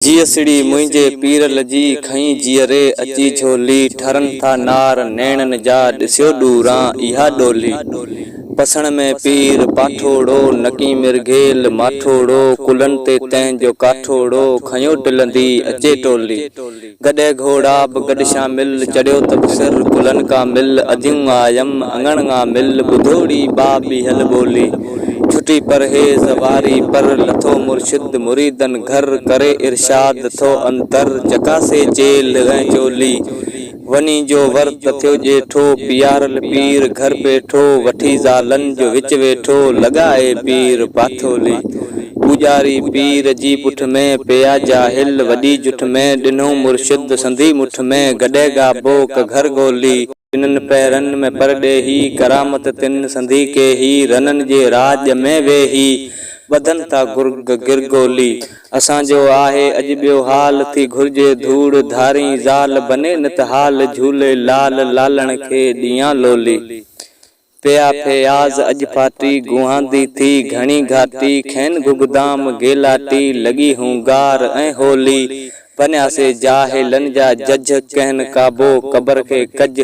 जियसड़ी मुंहिंजे पीरल जी खई जीअरे अची झोली ठरन था नार नैणन जा ॾिसियो ॾूरां इहा डोली। पसण में पीर पाठोड़ो नकी मिर्गेल माठोड़ो कुलन ते तंहिंजो काठोड़ो खयो टिलंदी अचे टोली। गॾे घोड़ा बि गॾ शामिल चढ़ियो तबसर कुलन का मिल अधियूं आयम अंगणा मिल ॿुधोड़ी बा बीहल ॿोली। छुटी परहेज़ वारी पर लथो मुर्शिद मुरीदन घर करे इरशाद थो अंतर चकासे जेल ऐं चोली। वनी जो वर्त थियो जेठो पियारल पीर घर पेठो वठी ज़ालन जो विच वेठो लगाए पीर पाथोली। पुजारी पीर जी पुठ में पिया जाहिल वॾी जुठ में ॾिनो मुर्शिद संधी मुठ में गॾे गाबो क घर गोली। टिनन पैरन में पर ॾेही करामत तिन संधी के ही रनन जे राज में वेही बधन था गुर्ग गिरगोली। असांजो आहे अॼु ॿियो हाल थी घुर्जे धूड़ धारी ज़ाल बने नित हाल झूले लाल लालण खे ॾियां लोली। पिया फयाज़ अॼु फाटी गुहांदी थी घणी घाटी खैन गुगदाम गेलाटी लगी हूंगार ऐं होली। बन्यासे जाहिलन जा जज कहन काबो कबर के कज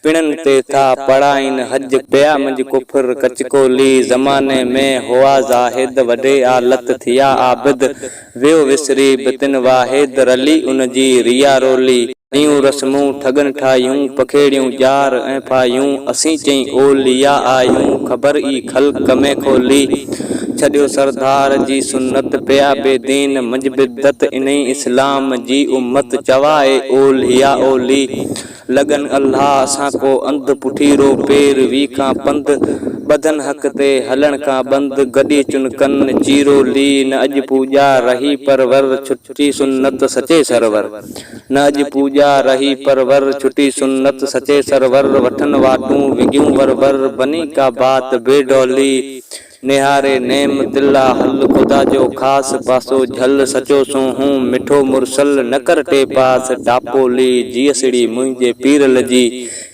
पिणन ते था पढ़ाइन हज पिया मंझ कुफर कचकोली। ज़माने में हुआ ज़ाहिद वॾे आलत थिया आबिद वियो विसरी बितिन वाहिद रली उन जी रिया रोली। यूं रस्मूं ठगन ठायूं पखेड़ियूं जार ऐं फायूं असीं चई ओलिया आयूं ख़बर ई ख़ल्क़ में खोली। छॾियो सरदार जी सुन्नत पिया बेदीन मंझ बिद्दत इन्ही इस्लाम जी उम्मत चवाए ओलिया ओली। लगन अल्लाह असां को अंध पुठीरो पेर वी खां पंध बधन हक़ ते हलण खां बंद गॾी चुनकन चीरो ली। न अॼु पूजा रही परवर छुटी सुन्नत सचे सरवर। न अॼु पूजा रही परवर छुटी सुन्नत सचे सरवर। वठन वाटूं विगियूं वरवर बनी का बात बेडोली। निहारे नेम दिल्ला हल खुदा जो खास पासो झल सचो सो हूं मिठो मुरसल न कर टे पास टापोली। जियसड़ी मुंहिंजे पीरल जी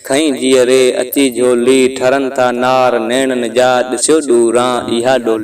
खई जीअरे अची झोली ठरन था नार नैणन जा ॾिसियो ॾूरां इहा डोली।